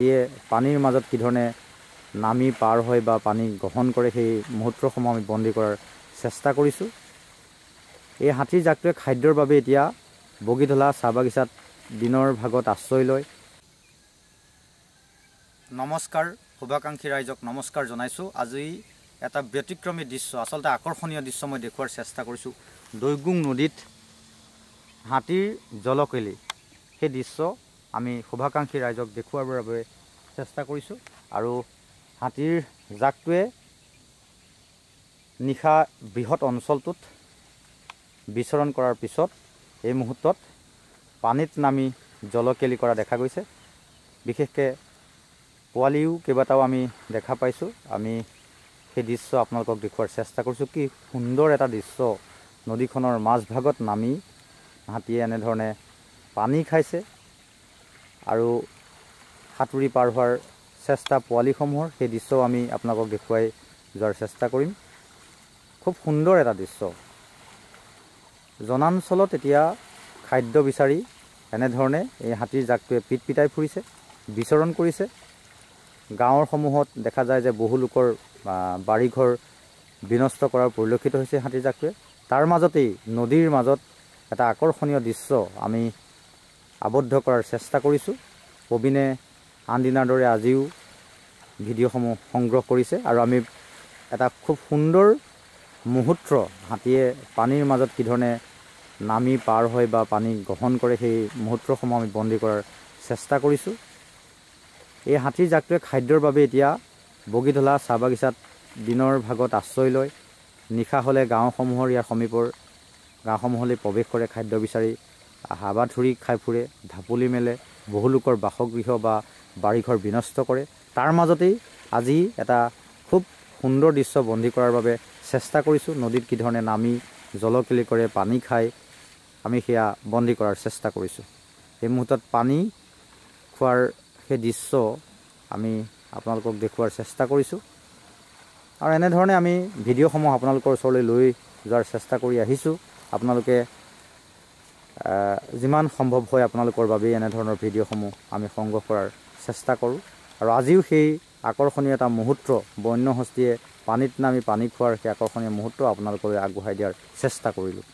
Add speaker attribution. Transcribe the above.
Speaker 1: ইয়ে পানীৰ মাজত কি ধৰণে নামি পাৰ হয় বা পানী গ্ৰহণ কৰে সেই মুহূৰ্তসমূহ আমি বন্দী কৰাৰ চেষ্টা কৰিছোঁ। এই হাতীৰ জাকটোৱে খাদ্যৰ বাবে এতিয়া বগীধলা চাহ বাগিচাত দিনৰ ভাগত আশ্ৰয় লয়। নমস্কাৰ, শুভাকাংক্ষী ৰাইজক নমস্কাৰ জনাইছোঁ। আজি এটা ব্যতিক্ৰমী দৃশ্য, আচলতে আকৰ্ষণীয় দৃশ্য মই দেখুৱাৰ চেষ্টা কৰিছোঁ। দৈগুং নদীত হাতীৰ জলকেলি, সেই দৃশ্য আমি শুভাকাংক্ষী ৰাইজক দেখুৱাৰ বাবে চেষ্টা কৰিছোঁ। আৰু হাতীৰ জাকটোৱে নিশা বৃহৎ অঞ্চলটোত বিচৰণ কৰাৰ পিছত এই মুহূৰ্তত পানীত নামি জলকেলি কৰা দেখা গৈছে। বিশেষকৈ পোৱালিও কেইবাটাও আমি দেখা পাইছোঁ। আমি সেই দৃশ্য আপোনালোকক দেখুৱাৰ চেষ্টা কৰিছোঁ। কি সুন্দৰ এটা দৃশ্য, নদীখনৰ মাজভাগত নামি হাতীয়ে এনেধৰণে পানী খাইছে আৰু সাঁতুৰি পাৰ হোৱাৰ চেষ্টা পোৱালিসমূহৰ, সেই দৃশ্যও আমি আপোনালোকক দেখুৱাই যোৱাৰ চেষ্টা কৰিম। খুব সুন্দৰ এটা দৃশ্য। জনাঞ্চলত এতিয়া খাদ্য বিচাৰি এনেধৰণে এই হাতীৰ জাকটোৱে পিট পিটাই ফুৰিছে, বিচৰণ কৰিছে। গাঁৱৰ সমূহত দেখা যায় যে বহু লোকৰ বাৰীঘৰ বিনষ্ট কৰাৰ পৰিলক্ষিত হৈছে হাতীৰ জাকটোৱে। তাৰ মাজতেই নদীৰ মাজত এটা আকৰ্ষণীয় দৃশ্য আমি আবদ্ধ কৰাৰ চেষ্টা কৰিছোঁ। প্ৰবীণে আন দিনাৰ দৰে আজিও ভিডিঅ'সমূহ সংগ্ৰহ কৰিছে আৰু আমি এটা খুব সুন্দৰ মুহূৰ্ত, হাতীয়ে পানীৰ মাজত কি ধৰণে নামি পাৰ হয় বা পানী গ্ৰহণ কৰে সেই মুহূৰ্তসমূহ আমি বন্দী কৰাৰ চেষ্টা কৰিছোঁ। এই হাতীৰ জাকটোৱে খাদ্যৰ বাবে এতিয়া বগীধলা চাহ বাগিচাত দিনৰ ভাগত আশ্ৰয় লয়। নিশা হ'লে গাঁওসমূহৰ, ইয়াৰ সমীপৰ গাঁওসমূহলৈ প্ৰৱেশ কৰে, খাদ্য বিচাৰি হাবাথুৰি খাই ফুৰে, ঢাপলি মেলে, বহু লোকৰ বাসগৃহ বা বাৰীঘৰ বিনষ্ট কৰে। তাৰ মাজতেই আজি এটা খুব সুন্দৰ দৃশ্য বন্দী কৰাৰ বাবে চেষ্টা কৰিছোঁ। নদীত কি ধৰণে নামি জলকেলি কৰে, পানী খায়, আমি সেয়া বন্দী কৰাৰ চেষ্টা কৰিছোঁ। এই মুহূৰ্তত পানী খোৱাৰ সেই দৃশ্য আমি আপোনালোকক দেখুৱাৰ চেষ্টা কৰিছোঁ। আৰু এনেধৰণে আমি ভিডিঅ'সমূহ আপোনালোকৰ ওচৰলৈ লৈ যোৱাৰ চেষ্টা কৰি আহিছোঁ। আপোনালোকে যিমান সম্ভৱ হয় আপোনালোকৰ বাবেই এনেধৰণৰ ভিডিঅ'সমূহ আমি সংগ্ৰহ কৰাৰ চেষ্টা কৰোঁ। আৰু আজিও সেই আকৰ্ষণীয় এটা মুহূৰ্ত, বন্য হস্তীয়ে পানীত নামি পানী খোৱাৰ সেই আকৰ্ষণীয় মুহূৰ্ত আপোনালোকলৈ আগবঢ়াই দিয়াৰ চেষ্টা কৰিলোঁ।